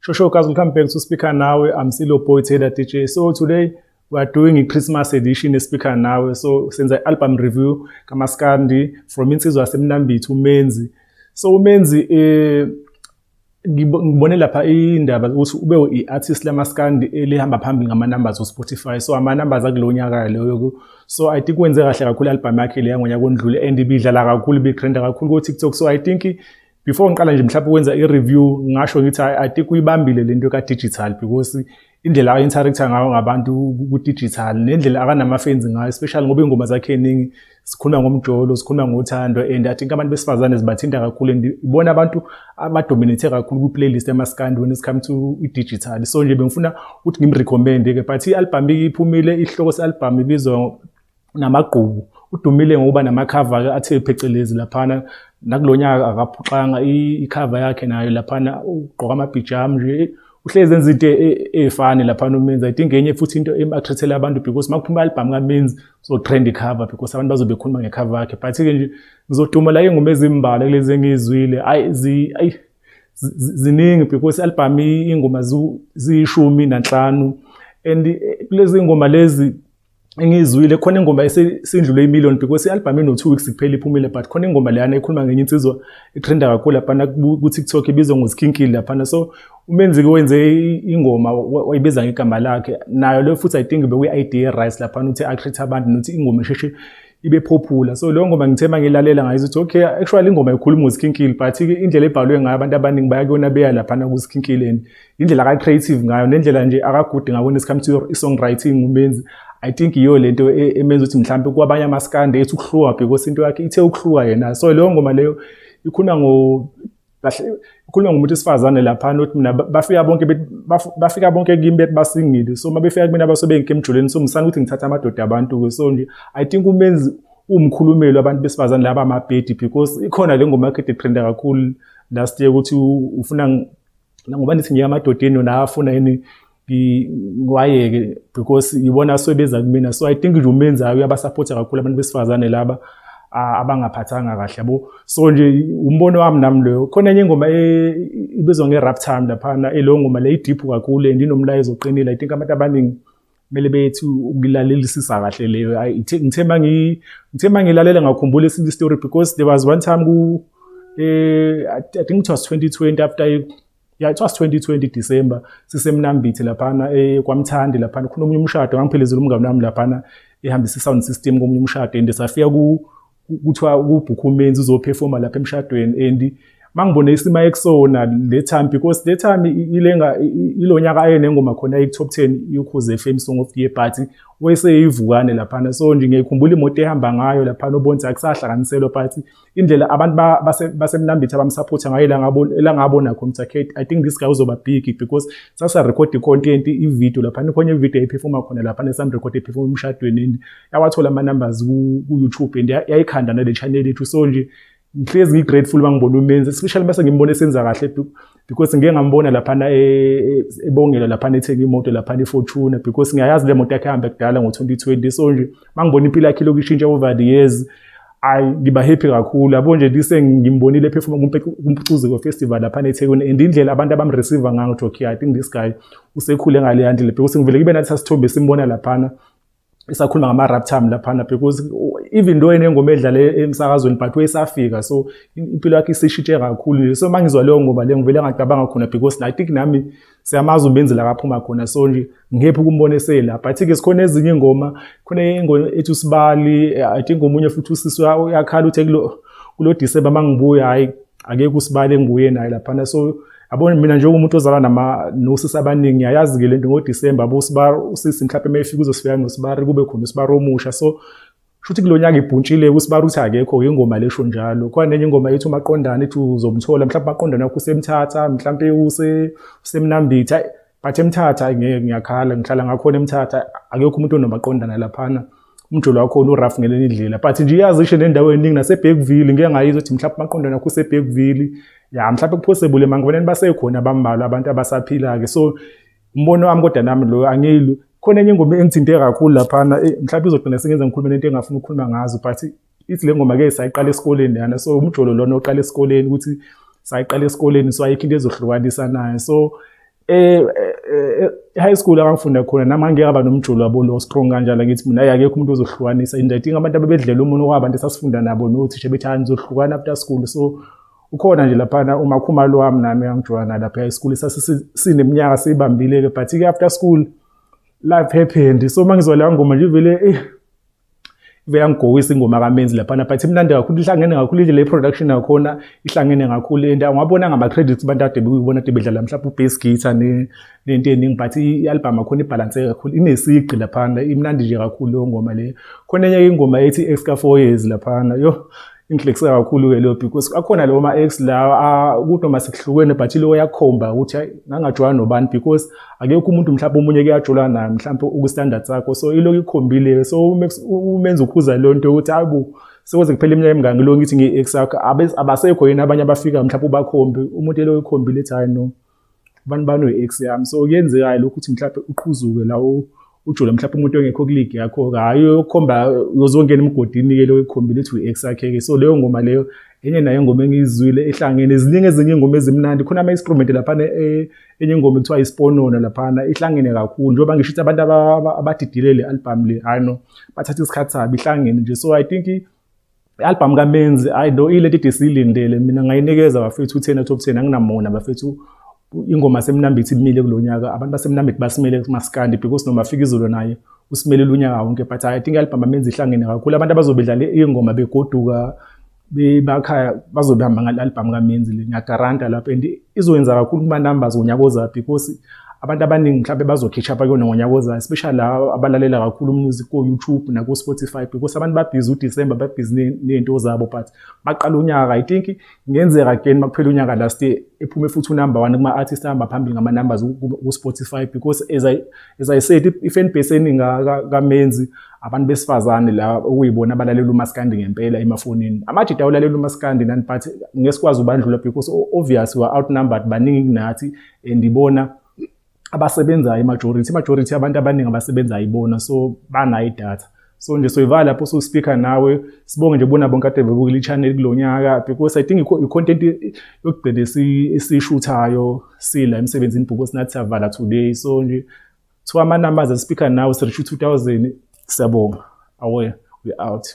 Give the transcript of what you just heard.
Shosho, guys, welcome back to Speaker Now. I'm Silo Boy Taylor DJ. So today we are doing a Christmas edition of Speaker Now. So since the album review, Kamaskandi from Insizwa Semnambi to Menzi. So Menzi, ngibone lapha indaba ukuthi ube i-artist lamaskandi elihamba phambili ngama-numbers Spotify. So ama-numbers akulonyaka leyo. So I think wenze kahle kakhulu album yakhe le ngonyaka ondlule and ibidlala kakhulu bitrenda kakhulu ku TikTok. So I think before ngiqala nje mhlawumbe ukwenza i-review ngasho ngithi I think uyibambile lento ka-digital because indlela a-interacta ngayo ngabantu ku-digital nendlela akanama-fans ngayo especially ngoba ingoma zakhe eningi sikhuluma ngomjolo sikhuluma ngothando and I think abantu besifazane zibathinta kakhulu and ibona abantu abadominate kakhulu ku-playlist yamaskandi when it comes to i-digital. So nje bengifuna ukuthi ngimrecommende-ke but i-album iphumile ihloko se-album ibizwa namagqubu. Udumile ngokuba namakhava athe phecelezi laphana nakulonyaka akaphuxanga ikhava yakhe nayo laphana ugqoka amabhijama nje uhlezi enza into efani laphana uMenzi. I think enye futhi into emathrethela abantu because makuphuma album kaMenzi so trend cover because abantu bazobe bekhuluma ngecover yakhe but ke nje ngizoduma la ingoma ezimbala kulezi engizwile ziningi because album ingoma zi15 and kulezi ingoma lezi engizwile khona ingoma esindlule i-million because i-album ino 2 weeks kuphela iphumile but khona ingoma leyana ikhuluma ngenye insizwa etrenda kakhulu laphana ku TikTok ibizwa ngoSkinkile laphana. So uMenzi ke wenze ingoma wayibiza ngegama lakhe nayo le futhi I think bekuyi-idea rice laphana uthi acreate abantu nokuthi ingoma isheshe ibe popular. So leyo ngoma ngithema ngilalela ngayizo ukuthi okay actually ingoma ikhuluma ngoSkinkile but indlela ebhalwe ngayo abantu abaningi bayakuyona beya laphana kuSkinkile and indlela aka-creative ngayo nendlela nje akagude ngayo when it comes to songwriting uMenzi. I think iyo lento emenza ukuthi mhlambe kwabanye amaskandi ethi ukuhluwa because into yakhe ithe ukuhluwa yena. So leyo ngoma leyo ikhuluma ngomuntu esifazane lapha nothi mina bafika bonke kimi bethi basingile. So mabefika kumina basobe ngikemjuleni so msana ukuthi ngithatha amadoda abantu. So nje I think uMenzi umkhulumeli abantu besifazane laba amabhedi because ikhona le ngoma yakhe etrenda kakhulu last year ukuthi ufuna ngoba nithi ngiyamadodeni na afuna yini ngiwayeke because yibona sobeza kumina. So I think nje uMenzi uyabasupport kakhulu abantu besifazane laba abangaphathanga kahle yabo. So nje umbono wami nami leyo khona enye ingoma ibizwa nge-rap time laphana leyo ngoma le deep kakhulu and inomlayezo oqinile. I think abantu abaningi kumele bethi ukulalelisisa kahle leyo. Ngithemba ngilalela ngakhumbula isinto story because there was one time I think it was 2020 after it was 2020 December sisemnambithi laphana kwaMthandi laphana khona umunye umshado ngangiphelezela umngane nami laphana ehambisa sound system komunye umshado and safika kuthiwa kubhukha uMenzi uzoperforma lapha emshadweni and mangibone isima ekusona le time because the time ilonyaka ayenengoma khona top 10 Ukhozi FM Song of the Year but wayeseyivukane laphana. So nje ngiyikhumbula imoto ehamba ngayo laphana ubonza akusahlaganiselwa but indlela abantu basemnambithi abamsupporta ngayo elangabona khona I think this guy uzoba big because sasa record content i-video laphana khona i-video eperforma khona laphana some record eperforma emshadweni yawathola ama numbers ku YouTube and yayikhanda na le channel yethu. So nje ngihlezi ngigrateful bangibona uMenzi especially bese ngimbona esenza kahle because ngeke ngambona laphana ebongela laphana ethenga imoto laphana eFortuna because ngiyayazi le moto yakhe ihamba kudala ngo-2020. So nje mangibona impilo yakhe lokushintsha over the years ngiba happy kakhulu yabo nje dise ngimbonile perform kuMpucuzeko festival laphana eThekwini and indlela abantu abamreceive ngayo ukuthi okay I think this guy usekhule ngale handle because ngivele ngibe nathi sasithombe simbona laphana isakhuluma ngama-rap time laphana because even though enengoma edlale emsakazweni but wayesafika so impilo yakhe isishintshe kakhulu. So mangizwa leyo ngoma leyo ngivele ngacabanga khona because I think nami siyamazi uMenzi la kaphuma khona. So nje ngephi ukumbona esela but ke sikhona ezinye ingoma khona ingoma ethi uSibali I think omunye futhi usisi uyakhala uthi kulo December mangibuya hayi akeke uSibali engibuye naye laphana. So yabona mina nje umuntu ozalwa nosisi abaningi ngiyayazi ke lento ngoDecember aboSibari usisi mhlawumbe mayefika uzosifika noSibari kube khona uSibari omusha. So shuthi kulonyaka ibhuntshile uSibari uthi akekho ingoma lesho njalo. Khona enye ingoma ethi uMaqondana ethi uzomthola mhlawumbe uMaqondana wakho usemthatha mhlawumbe usemnambithi but emthatha ngiyakhala ngihlala ngakhona emthatha akekho umuntu onomaqondana laphana umjolo wakho uRaf ngelenye indlela but nje iyazi ishe nendawo eningi naseBergville ngeke ngayizwa ukuthi mhlawumbe uMaqondana wakho useBergville mhlawumbe possible mangiboneni basekhona abambalwa abantu abasaphila ke. So umbono wami kodwa nami lo angiyilo khona enye ingoma engithinte kakhulu laphana mhlawumbe izogcina sengenza ngikhuluma nento engafuna ukukhuluma ngazo but ithi le ngoma ke sayiqala esikoleni yana. So umjolo lona oqala esikoleni ukuthi sayiqala esikoleni so ayikho into ezohlukanisa nayo. So high school abangifunda khona nami ngeke aba nomjolo wabo lo strong kanjalo ngithi mina akekho umuntu ozohlukanisa and I think abantu abebedlela umuntu kwabantu esasifunda nabo nothisha bethi nizohlukana after school. So ukhona nje laphana umakhumalo wami nami angijoyina lapha high school sineminyaka siyibambile ke but ke after school life happened. So mangizwa la ngoma nje vele ngiyangowisa ingoma kaMenzi laphana but imnandi kakhulu ihlangene kakhulu nje le production yakhona ihlangene kakhulu and ungabona ngama credits abantu ade bekubona ade bedlala mhlawumbe ubass guitar nento eningi but i-album yakhona ibalance kakhulu inesigqi laphana imnandi nje kakhulu le ngoma le. Khona enye ingoma ethi X ka 4 years laphana yo inhlekisa kakhulu ke lo because akhona lo ma X la ukuthi noma sikuhlukene but lo yakhomba ukuthi ngangajoyina nobani because akekho umuntu mhlawumbe omunye kuyajolana naye mhlawumbe uku standard sakho so iloko ikhombile so umenza ukhuza lo nto ukuthi ayibo sekweze kuphela iminyaka emingaki lo ngithi ngi-X yakho abasekho yena abanye abafika mhlawumbe ubakhombe umuntu lo ikhombile ethi hayi no bani we-X yami so kuyenzeka lokho ukuthi mhlawumbe uqhuzuke la ujula mhlawumbe umuntu ongekho kuleague yakho hayi yokhomba yozongena emgodini ke lo ikhombile ethi u-X yakhe ke so leyo ngoma leyo enye nayo ingoma engizwile ehlangene ezinye ingoma ezimnandi khona ama instrument laphana enye ingoma ekuthiwa isiponono laphana ihlangene kakhulu njengoba ngisho ukuthi abantu abadidile le album le hayi no bathatha isikhathi sabo ihlangene nje so I think i-album kaMenzi I know ilento edesilindele mina ngayinikeza bafethu 10 top 10 anginamona bafethu ingoma semnambithi imile kulonyaka abantu basemnambithi basimele kumaskandi because noma afika izolo naye usimele lunyaka wonke but I think i-album kaMenzi ihlangene kakhulu abantu abazobedlala ingoma begoduka bebakhaya bazobehamba ngal-album kaMenzi le ngiyagaranta lapho and izoyenza kakhulu kuma numbers ngonyaka ozayo because abantu abaningi mhlawumbe bazokhitcha apha kuyona ngonyaka ozayo especially la abalalela kakhulu music ko YouTube na ko Spotify because abantu babhizi uDecember babhizi nento zabo but baqala unyaka I think ngenzeka again makuphela unyaka last year ephume futhi number 1 kuma artists ahamba phambili ngama numbers ku Spotify because as I said i-fan base eningi kaMenzi abantu besifazane la okuyibona abalalela uMaskandi ngempela emafonini amajita awulalela uMaskandi nani but ngesikwazi ubandlula because obviously we are outnumbered baningi kunathi and ibona abasebenzayo majority abantu abaningi abasebenzayo ibona so banayo idatha so nje soyivala lapho so speaker nawe sibonge nje bona bonke kade bebukile i-channel kulonyaka because I think i-content yokugcina esishuthayo sila emsebenzini because nathi siyavala today so nje to ama numbers speaker nawe sirishu 2000 siyabonga we out.